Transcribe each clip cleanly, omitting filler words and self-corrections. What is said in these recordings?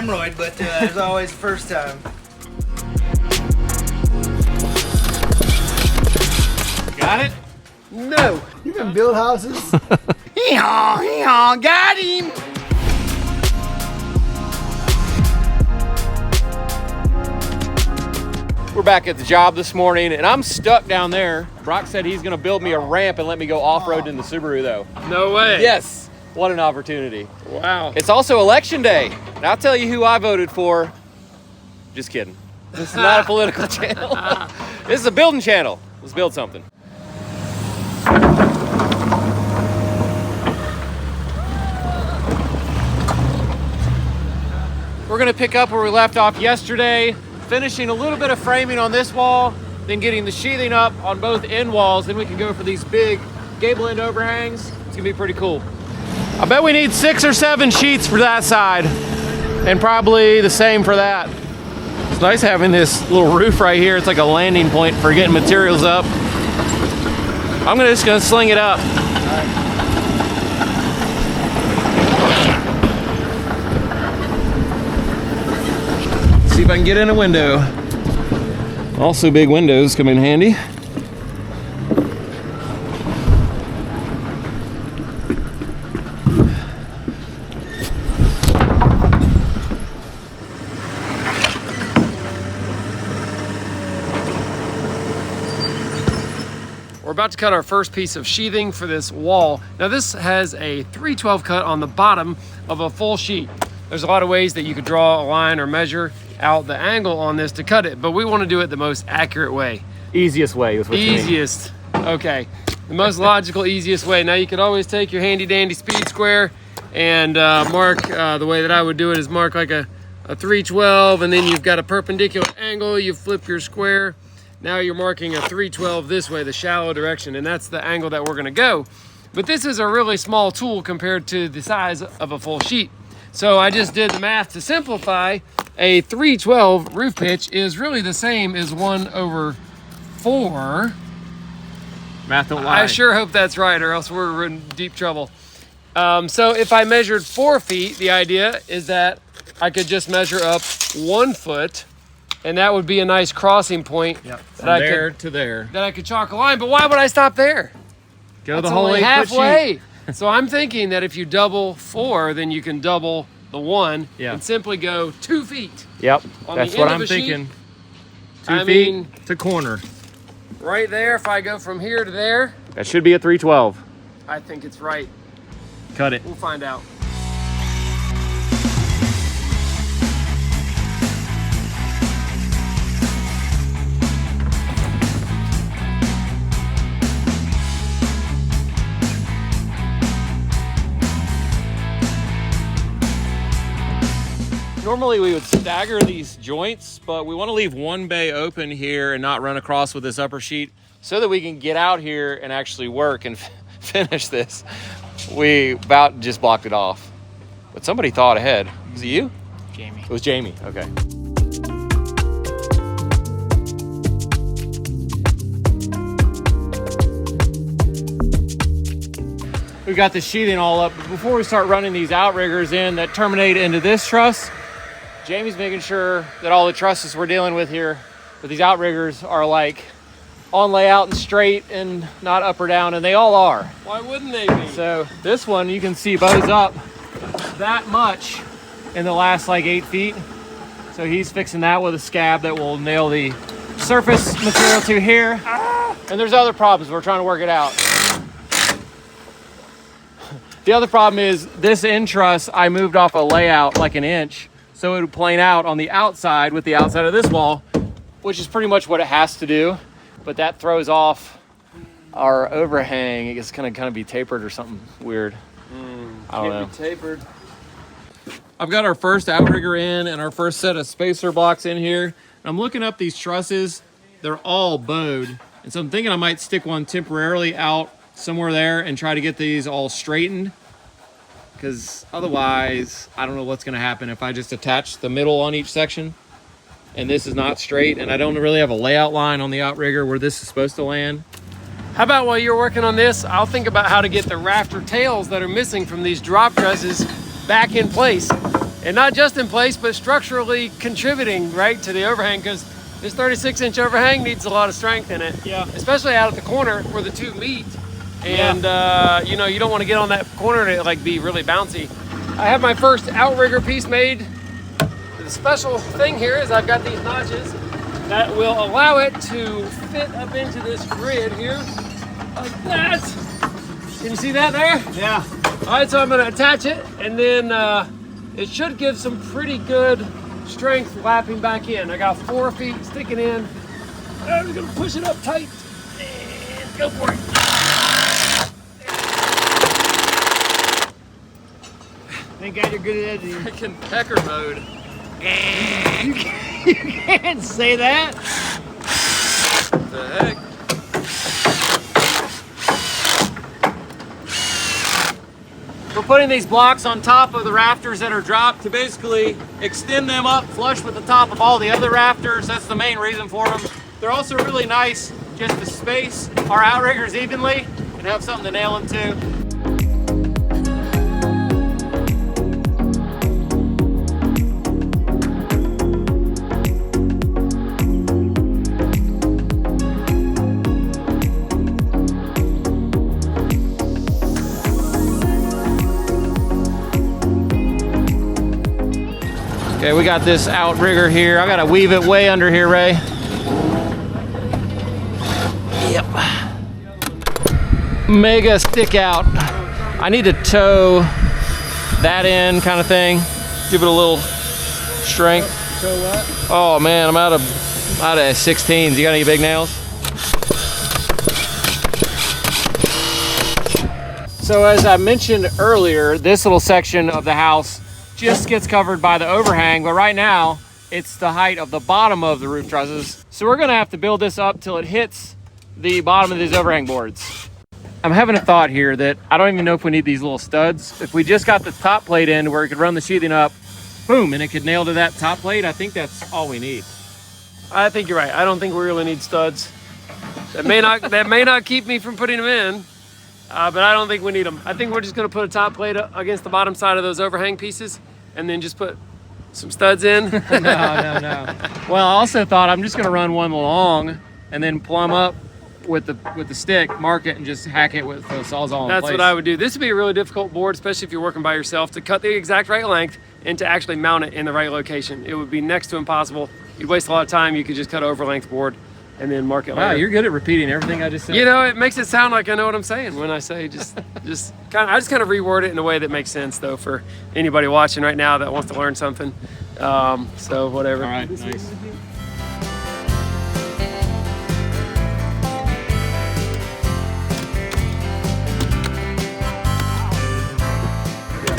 hemorrhoid, but there's always first time. Got it? No. You can build houses? Hee-haw, hee-haw, got him! We're back at the job this morning, and I'm stuck down there. Brock said he's gonna build me a ramp and let me go off-road in the Subaru, though. No way. Yes, what an opportunity. Wow. It's also election day, and I'll tell you who I voted for. Just kidding. This is not a political channel. This is a building channel. Let's build something. We're gonna pick up where we left off yesterday, finishing a little bit of framing on this wall, then getting the sheathing up on both end walls. Then we can go for these big gable end overhangs. It's gonna be pretty cool. I bet we need 6 or 7 sheets for that side, and probably the same for that. It's nice having this little roof right here. It's like a landing point for getting materials up. I'm just gonna sling it up. See if I can get in a window. Also, big windows come in handy. We're about to cut our first piece of sheathing for this wall. Now this has a 3/12 cut on the bottom of a full sheet. There's a lot of ways that you could draw a line or measure out the angle on this to cut it, but we want to do it the most accurate way. Easiest way is what you mean. Easiest. Okay. The most logical, easiest way. Now you could always take your handy dandy speed square and mark, the way that I would do it is mark like a 3/12, and then you've got a perpendicular angle, you flip your square. Now you're marking a 3/12 this way, the shallow direction, and that's the angle that we're gonna go. But this is a really small tool compared to the size of a full sheet. So I just did the math to simplify. A 3/12 roof pitch is really the same as 1/4. Math don't lie. I sure hope that's right, or else we're in deep trouble. So if I measured 4 feet, the idea is that I could just measure up 1 foot, and that would be a nice crossing point. Yep. That I there could, to there. that I could chalk a line. But why would I stop there? Go That's the whole only 8 foot halfway. sheet. So I'm thinking that if you double 4, then you can double the 1 Yeah. and simply go 2 feet. Yep, On that's the what end of I'm a sheet, thinking. 2 I feet mean- to corner. Right there, if I go from here to there, That should be a 3/12. I think it's right. Cut it. We'll find out. Normally we would stagger these joints, but we want to leave one bay open here and not run across with this upper sheet so that we can get out here and actually work and finish this. We about just blocked it off, but somebody thought ahead. Was it you? Jamie. It was Jamie, okay. We've got the sheathing all up. But before we start running these outriggers in that terminate into this truss, Jamie's making sure that all the trusses we're dealing with here with these outriggers are like on layout and straight and not up or down, and they all are. Why wouldn't they be? So this one you can see bows up that much in the last like 8 feet. So he's fixing that with a scab that will nail the surface material to here. And there's other problems, we're trying to work it out. The other problem is this end truss, I moved off a layout like 1 inch, so it would plane out on the outside with the outside of this wall, which is pretty much what it has to do. But that throws off our overhang. It's gonna kind of be tapered or something weird. I don't know. Can't be tapered. I've got our first outrigger in and our first set of spacer blocks in here. I'm looking up these trusses. They're all bowed. And so I'm thinking I might stick one temporarily out somewhere there and try to get these all straightened. Because otherwise, I don't know what's gonna happen if I just attach the middle on each section and this is not straight, and I don't really have a layout line on the outrigger where this is supposed to land. How about while you're working on this, I'll think about how to get the rafter tails that are missing from these drop trusses back in place. and not just in place, but structurally contributing, right, to the overhang, because this 36-inch overhang needs a lot of strength in it. Yeah. Especially out at the corner where the two meet. And, you know, you don't want to get on that corner and it, like, be really bouncy. I have my first outrigger piece made. The special thing here is I've got these notches that will allow it to fit up into this grid here, like that. Can you see that there? Yeah. All right, so I'm gonna attach it, and then it should give some pretty good strength lapping back in. I got 4 feet sticking in. I'm just gonna push it up tight and go for it. Thank God you're good at editing. Freaking pecker mode. You can't say that. What the heck? We're putting these blocks on top of the rafters that are dropped to basically extend them up flush with the top of all the other rafters. That's the main reason for them. They're also really nice just to space our outriggers evenly and have something to nail them to. Okay, we got this outrigger here. I gotta weave it way under here, Ray. Yep. Mega stick out. I need to tow that in kind of thing. Give it a little strength. So what? Oh man, I'm out of 16s. You got any big nails? So as I mentioned earlier, this little section of the house just gets covered by the overhang, but right now it's the height of the bottom of the roof trusses. So we're gonna have to build this up till it hits the bottom of these overhang boards. I'm having a thought here that I don't even know if we need these little studs. If we just got the top plate in where it could run the sheathing up, boom, and it could nail to that top plate, I think that's all we need. I think you're right. I don't think we really need studs. That may not keep me from putting them in, but I don't think we need them. I think we're just gonna put a top plate against the bottom side of those overhang pieces and then just put some studs in. No. Well, I also thought I'm just gonna run one long and then plumb up with the stick, mark it, and just hack it with the Sawzall in That's place. what I would do. This would be a really difficult board, especially if you're working by yourself, to cut the exact right length and to actually mount it in the right location. It would be next to impossible. You'd waste a lot of time. You could just cut over length board and then mark it Wow, later. you're good at repeating everything I just said. You know, it makes it sound like I know what I'm saying when I say just kind of reword it in a way that makes sense, though, for anybody watching right now that wants to learn something. So whatever. All right, nice.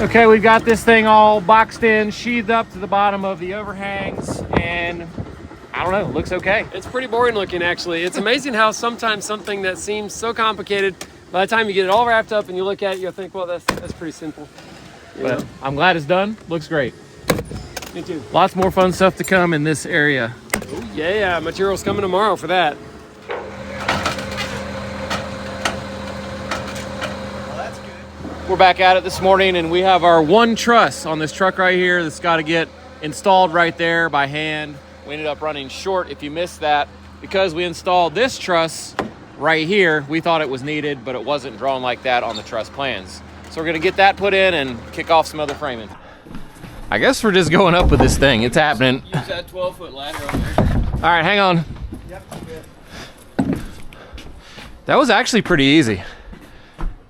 Okay, we've got this thing all boxed in, sheathed up to the bottom of the overhangs, and I don't know, looks okay. It's pretty boring looking, actually. It's amazing how sometimes something that seems so complicated, by the time you get it all wrapped up and you look at it, you'll think, well, that's pretty simple. But I'm glad it's done. Looks great. Me too. Lots more fun stuff to come in this area. Oh, yeah, material's coming tomorrow for that. We're back at it this morning, and we have our one truss on this truck right here that's got to get installed right there by hand. We ended up running short, if you missed that, because we installed this truss right here. We thought it was needed, but it wasn't drawn like that on the truss plans. So we're gonna get that put in and kick off some other framing. I guess we're just going up with this thing. It's happening. Use that 12-foot ladder on there. All right, hang on. Yep, That was actually pretty easy.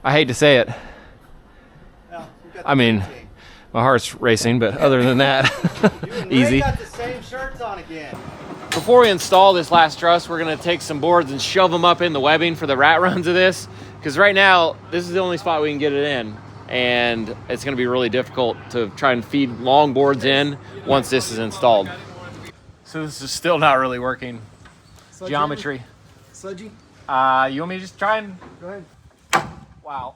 I hate to say it. well, I mean, my heart's racing, but other than that, easy. Ray got the same shirts on again. Before we install this last truss, we're gonna take some boards and shove them up in the webbing for the rat runs of this. Because right now, this is the only spot we can get it in. And it's gonna be really difficult to try and feed long boards in once this is installed. So this is still not really working. Geometry. Sludgy? You want me to just try and... Go ahead. Wow.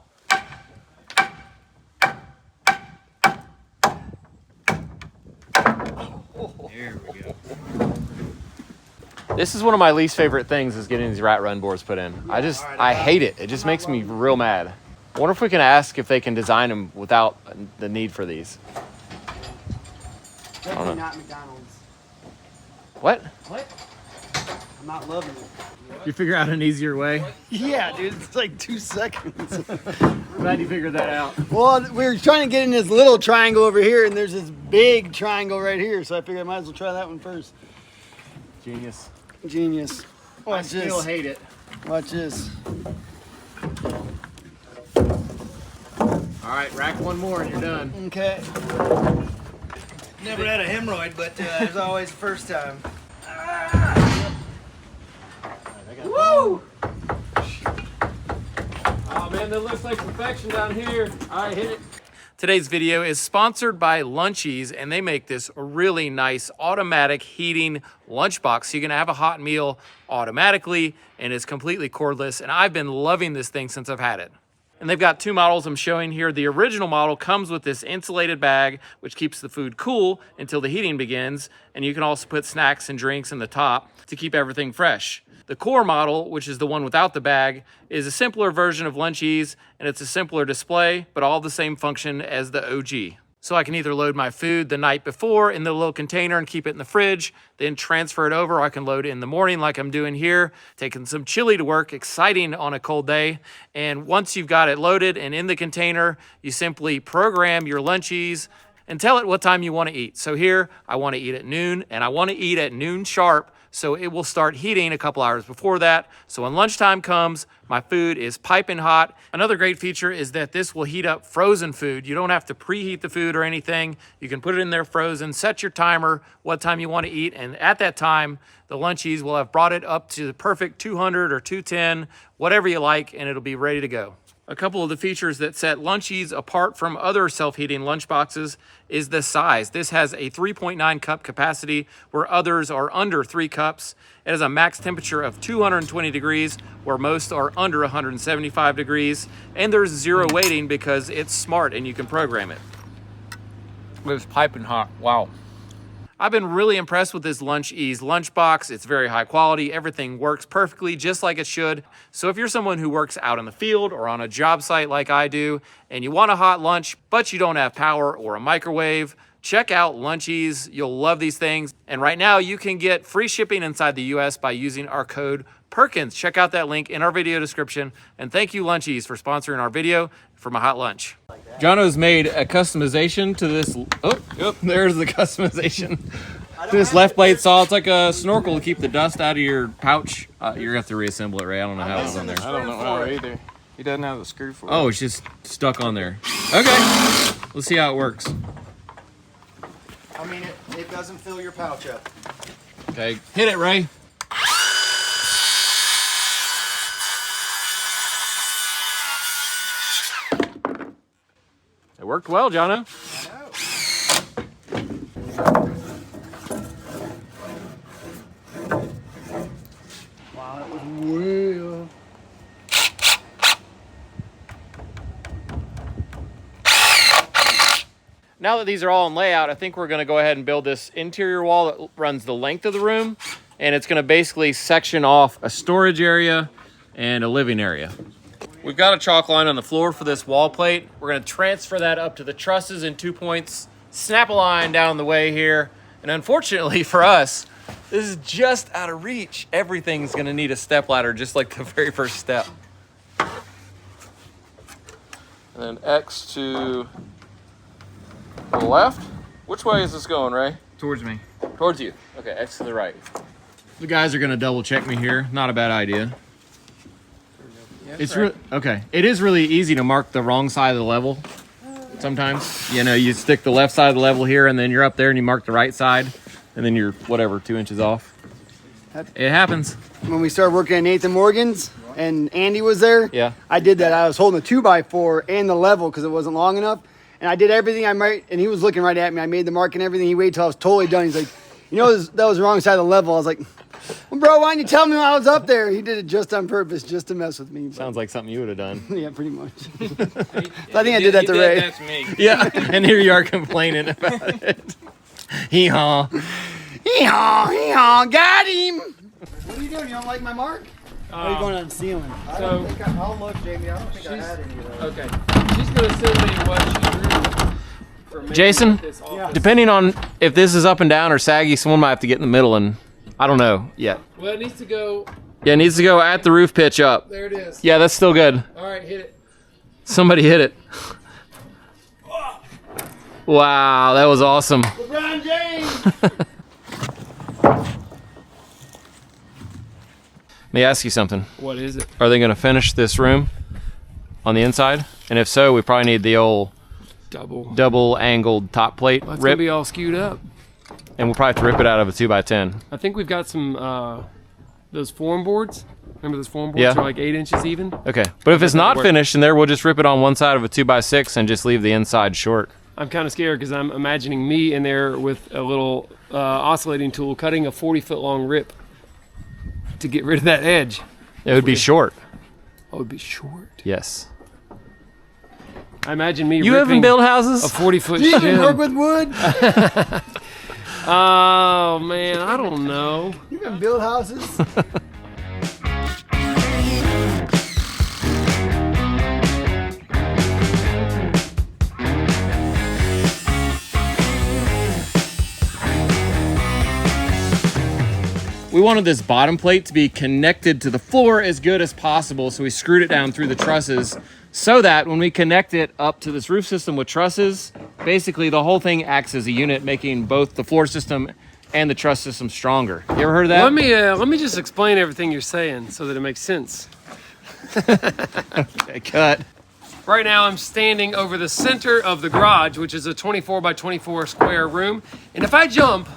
There we go. This is one of my least favorite things, is getting these rat run boards put in. I hate it. It just makes me real mad. I wonder if we can ask if they can design them without the need for these. Definitely not McDonald's. What? What? I'm not loving it. You figure out an easier way? Yeah, dude, it's like 2 seconds. Glad you figured that out. Well, we were trying to get in this little triangle over here, and there's this big triangle right here, so I figured I might as well try that one first. Genius. Genius. I Watch still this. hate it. Watch this. All right, rack one more and you're done. Okay. Never had a hemorrhoid, but there's always the first time. Woo! Oh man, that looks like perfection down here. All right, hit it. Today's video is sponsored by Lunchies, and they make this really nice automatic heating lunchbox. So you can have a hot meal automatically, and it's completely cordless. And I've been loving this thing since I've had it. And they've got 2 models I'm showing here. The original model comes with this insulated bag, which keeps the food cool until the heating begins. And you can also put snacks and drinks in the top to keep everything fresh. The core model, which is the one without the bag, is a simpler version of Lunchies, and it's a simpler display, but all the same function as the OG. So I can either load my food the night before in the little container and keep it in the fridge, then transfer it over. I can load it in the morning like I'm doing here, taking some chili to work, exciting on a cold day. And once you've got it loaded and in the container, you simply program your Lunchies and tell it what time you want to eat. So here, I want to eat at noon, and I want to eat at noon sharp, so it will start heating a couple hours before that. So when lunchtime comes, my food is piping hot. Another great feature is that this will heat up frozen food. You don't have to preheat the food or anything. You can put it in there frozen, set your timer, what time you want to eat, and at that time, the Lunchies will have brought it up to the perfect 200 or 210, whatever you like, and it'll be ready to go. A couple of the features that set Lunchies apart from other self-heating lunchboxes is the size. This has a 3.9 cup capacity where others are under 3 cups. It has a max temperature of 220 degrees where most are under 175 degrees. And there's 0 weighting because it's smart and you can program it. It's piping hot, wow. I've been really impressed with this Lunchies lunchbox. It's very high quality. Everything works perfectly just like it should. So if you're someone who works out in the field or on a job site like I do, and you want a hot lunch, but you don't have power or a microwave, check out Lunchies. You'll love these things. And right now you can get free shipping inside the US by using our code Perkins. Check out that link in our video description. And thank you, Lunchies, for sponsoring our video for my hot lunch. Jono's made a customization to this. Oh, there's the customization. To this left blade saw. It's like a snorkel to keep the dust out of your pouch. You're gonna have to reassemble it, Ray. I don't know how it's on there. I don't know how either. He doesn't have the screw for it. Oh, it's just stuck on there. Okay, let's see how it works. I mean, it doesn't fill your pouch up. Okay, hit it, Ray. It worked well, Jono. Wow, that was way up. Now that these are all in layout, I think we're gonna go ahead and build this interior wall that runs the length of the room. And it's gonna basically section off a storage area and a living area. We've got a chalk line on the floor for this wall plate. We're gonna transfer that up to the trusses in 2 points, snap a line down the way here. And unfortunately for us, this is just out of reach. Everything's gonna need a step ladder, just like the very first step. And then X to the left. Which way is this going, Ray? Towards me. Towards you. Okay, X to the right. The guys are gonna double check me here. Not a bad idea. It's really okay. It is really easy to mark the wrong side of the level. Sometimes, you know, you stick the left side of the level here, and then you're up there, and you mark the right side, and then you're whatever 2 inches off. It happens. When we started working at Nathan Morgan's and Andy was there, Yeah. I did that. I was holding a 2x4 and the level because it wasn't long enough, and I did everything I might. And he was looking right at me. I made the mark and everything. He waited till I was totally done. He's like, "You know, that was the wrong side of the level." I was like, "Well, bro, why didn't you tell me when I was up there?" He did it just on purpose, just to mess with me. But, Sounds like something you would have done. yeah, pretty much. So I think I did that to Ray. That's me. Yeah, and here you are complaining about it. Hee-haw. Hee-haw, hee-haw, got him. What are you doing? You don't like my mark? Or are you going on the ceiling? So I'll look, Jamie. I don't think I had any of those. okay, she's gonna send me what she drew. Jason, this office. depending on if this is up and down or saggy, someone might have to get in the middle, and I don't know yet. Well, it needs to go. Yeah, it needs to go at the roof pitch up. There it is. Yeah, that's still good. All right, hit it. Somebody hit it. Wow, that was awesome. LeBron James. Let me ask you something. What is it? Are they going to finish this room on the inside? And if so, we probably need the old double angled top plate Well, it's rip. gonna be all skewed up. And we'll probably have to rip it out of a 2x10. I think we've got some those form boards. Remember those form boards Yeah. are like 8 inches even? Okay, but if it's not work. finished in there, we'll just rip it on one side of a 2x6 and just leave the inside short. I'm kind of scared because I'm imagining me in there with a little oscillating tool cutting a 40-foot long rip to get rid of that edge. It would be short. Oh, it'd be short. Yes. I imagine me You ripping haven't built houses? a 40-foot Do you even work shim. with wood? Oh, man, I don't know. You can build houses. We wanted this bottom plate to be connected to the floor as good as possible, so we screwed it down through the trusses so that when we connect it up to this roof system with trusses, basically the whole thing acts as a unit, making both the floor system and the truss system stronger. You ever heard of that? Let me just explain everything you're saying so that it makes sense. Okay, cut. Right now I'm standing over the center of the garage, which is a 24 by 24 square room. And if I jump,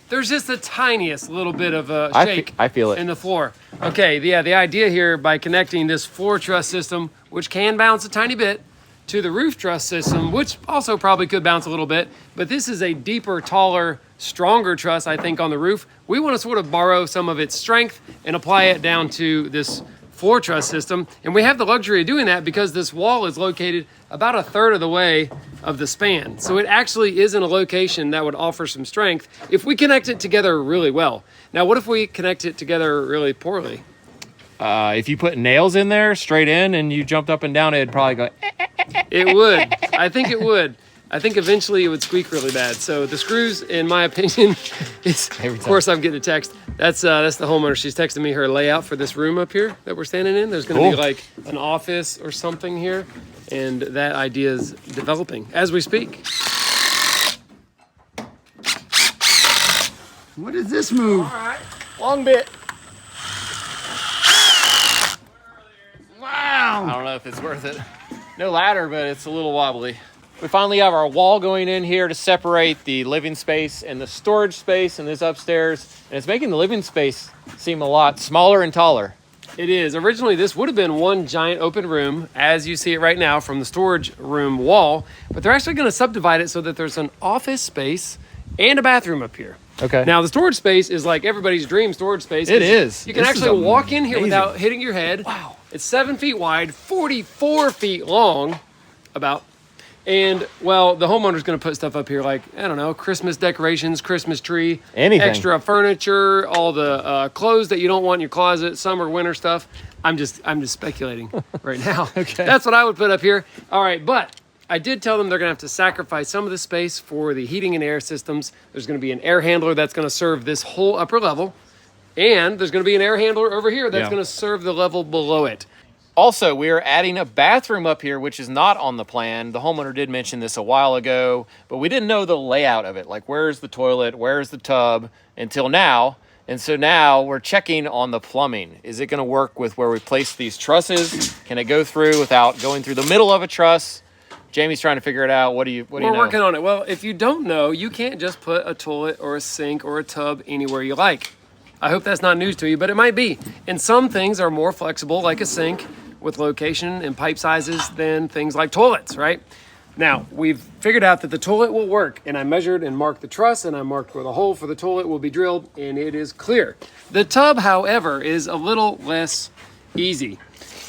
there's just the tiniest little bit of a shake I feel it. in the floor. Okay, yeah, the idea here by connecting this floor truss system, which can bounce a tiny bit, to the roof truss system, which also probably could bounce a little bit, but this is a deeper, taller, stronger truss, I think, on the roof. We want to sort of borrow some of its strength and apply it down to this floor truss system. And we have the luxury of doing that because this wall is located about a third of the way of the span. So it actually is in a location that would offer some strength if we connect it together really well. Now, what if we connect it together really poorly? If you put nails in there straight in and you jumped up and down, it'd probably go. It would. I think it would. I think eventually it would squeak really bad. So the screws, in my opinion, is, of course I'm getting a text. That's the homeowner. She's texting me her layout for this room up here that we're standing in. There's going to be like an office or something here. And that idea is developing as we speak. What is this move? Long bit. Wow. I don't know if it's worth it. No ladder, but it's a little wobbly. We finally have our wall going in here to separate the living space and the storage space in this upstairs. And it's making the living space seem a lot smaller and taller. It is. Originally, this would have been one giant open room, as you see it right now from the storage room wall, but they're actually going to subdivide it so that there's an office space and a bathroom up here. Okay. Now, the storage space is like everybody's dream storage space. It is. You can This is actually walk in here amazing. without hitting your head. Wow. It's 7 feet wide, 44 feet long, about. And, well, the homeowner's going to put stuff up here like, I don't know, Christmas decorations, Christmas tree, Anything. extra furniture, all the clothes that you don't want in your closet, summer, winter stuff. I'm just speculating right now. Okay. That's what I would put up here. All right, but I did tell them they're going to have to sacrifice some of the space for the heating and air systems. There's going to be an air handler that's going to serve this whole upper level. And there's going to be an air handler over here that's going to serve the level below it. Also, we are adding a bathroom up here, which is not on the plan. The homeowner did mention this a while ago, but we didn't know the layout of it. Like, where's the toilet? Where's the tub? Until now. And so now we're checking on the plumbing. Is it going to work with where we place these trusses? Can it go through without going through the middle of a truss? Jamie's trying to figure it out. What do you know? We're working on it. Well, if you don't know, you can't just put a toilet or a sink or a tub anywhere you like. I hope that's not news to you, but it might be. And some things are more flexible, like a sink, with location and pipe sizes than things like toilets, right? Now, we've figured out that the toilet will work, and I measured and marked the truss, and I marked where the hole for the toilet will be drilled, and it is clear. The tub, however, is a little less easy.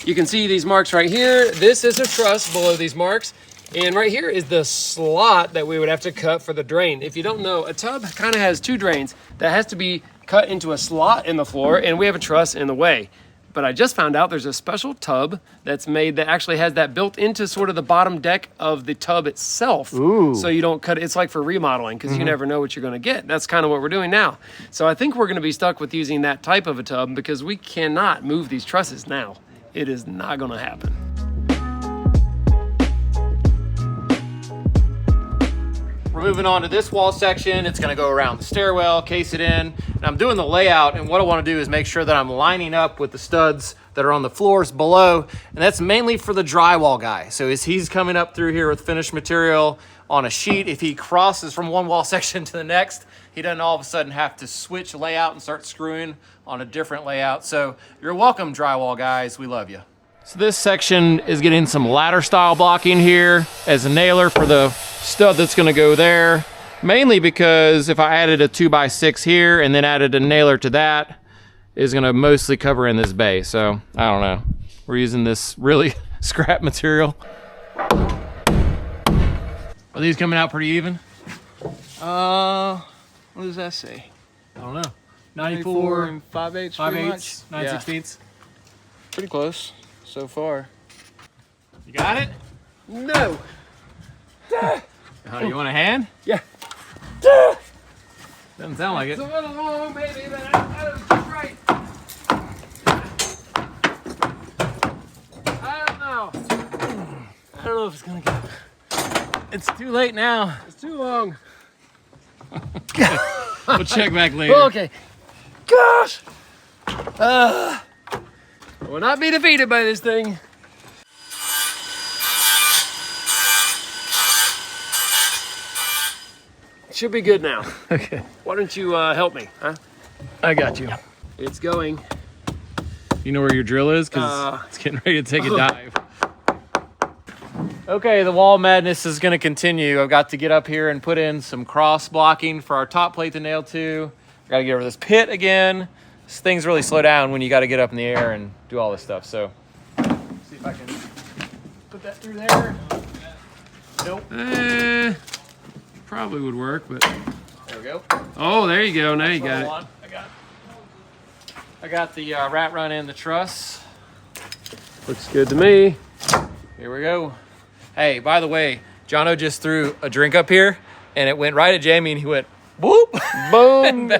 You can see these marks right here. This is a truss below these marks, and right here is the slot that we would have to cut for the drain. If you don't know, a tub kind of has two drains that has to be cut into a slot in the floor, and we have a truss in the way. But I just found out there's a special tub that's made that actually has that built into sort of the bottom deck of the tub itself. Ooh. So you don't cut it. It's like for remodeling because you never know what you're going to get. That's kind of what we're doing now. So I think we're going to be stuck with using that type of a tub because we cannot move these trusses now. It is not going to happen. We're moving on to this wall section. It's gonna go around the stairwell, case it in. And I'm doing the layout, and what I wanna do is make sure that I'm lining up with the studs that are on the floors below, and that's mainly for the drywall guy. So as he's coming up through here with finished material on a sheet, if he crosses from one wall section to the next, he doesn't all of a sudden have to switch layout and start screwing on a different layout. So you're welcome, drywall guys, we love you. So this section is getting some ladder style blocking here as a nailer for the stud that's gonna go there. Mainly because if I added a 2x6 here and then added a nailer to that, is gonna mostly cover in this bay. So I don't know. We're using this really scrap material. Are these coming out pretty even? What does that say? I don't know. 94 and 5/8. 5/8, 9/16. Pretty close so far. You got it? No. You want a hand? Yeah. Doesn't sound like it. It's a little long, maybe, but I was just right. I don't know. I don't know if it's gonna go. It's too late now. It's too long. We'll check back later. Okay. Gosh! I will not be defeated by this thing. Should be good now. Okay. Why don't you help me, huh? I got you. It's going. You know where your drill is? Because it's getting ready to take a dive. Okay, the wall madness is going to continue. I've got to get up here and put in some cross blocking for our top plate to nail to. Got to get over this pit again. Things really slow down when you got to get up in the air and do all this stuff. So, see if I can put that through there. Nope. Probably would work, but. There we go. Oh, there you go. Now you got it. Hold on. I got the rat run in the truss. Looks good to me. Here we go. Hey, by the way, Jono just threw a drink up here, and it went right at Jamie, and he went, whoop! Boom!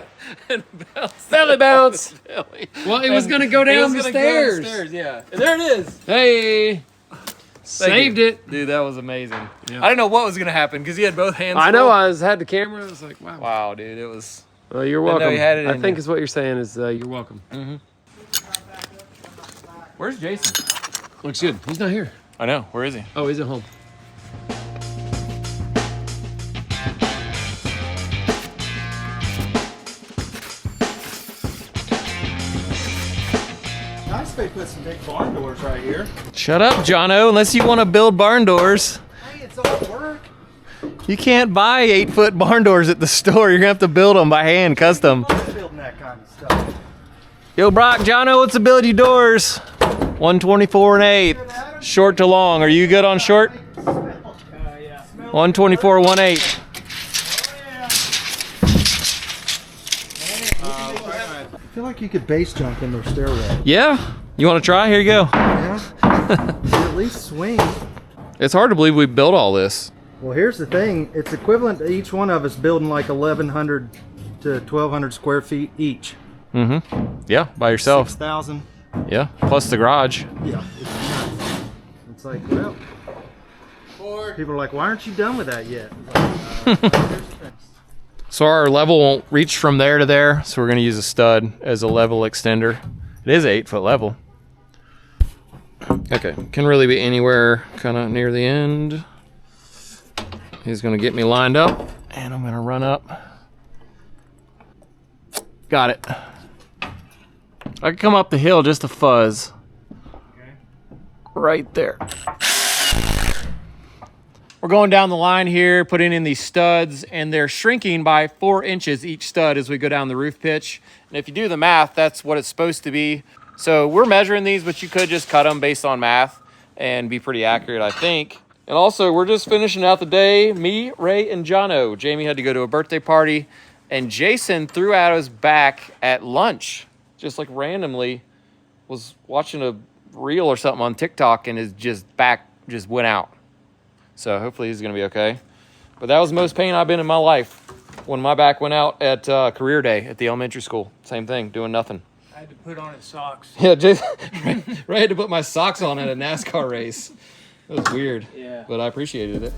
and bounced Belly bounce. belly. Well, it was going to go down the stairs. Yeah. And there it is. Hey. Saved you. it. Dude, that was amazing. Yeah. I didn't know what was going to happen because he had both hands I know. full. I had the camera. I was like, wow. Wow, dude, it was... Well, you're Didn't know welcome. you had it I in think you. is what you're saying is you're welcome. Where's Jason? Looks good. He's not here. I know. Where is he? Oh, he's at home. Nice they put some big barn doors right here. Shut up, Jono, unless you want to build barn doors. Hey, it's all work. You can't buy 8-foot barn doors at the store. You're going to have to build them by hand, custom. I'm building that kind of stuff. Yo, Brock, Jono, what's the build you doors? 124 and 8. Short to long. Are you good on short? Yeah. 124, 18. I feel like you could base jump in their stairwell. Yeah? You want to try? Here you go. Yeah. At least swing. It's hard to believe we built all this. Well, here's the thing. It's equivalent to each one of us building like 1,100 to 1,200 square feet each. Mm-hmm. Yeah, by yourself. 6,000. Yeah, plus the garage. Yeah. It's nuts. It's like, well, people are like, why aren't you done with that yet? Like, here's the thing. So our level won't reach from there to there, so we're going to use a stud as a level extender. It is an 8-foot level. Okay, can really be anywhere kind of near the end. He's going to get me lined up, and I'm going to run up. Got it. I can come up the hill just a fuzz. Okay. Right there. We're going down the line here, putting in these studs, and they're shrinking by 4 inches each stud as we go down the roof pitch. And if you do the math, that's what it's supposed to be. So we're measuring these, but you could just cut them based on math and be pretty accurate, I think. And also, we're just finishing out the day. Me, Ray, and Jono. Jamie had to go to a birthday party, and Jason threw out his back at lunch, just like randomly was watching a reel or something on TikTok, and his back just went out. So hopefully he's gonna be okay. But that was the most pain I've been in my life when my back went out at career day at the elementary school. Same thing, doing nothing. I had to put on his socks. Yeah, just Ray had to put my socks on at a NASCAR race. It was weird. Yeah. But I appreciated it.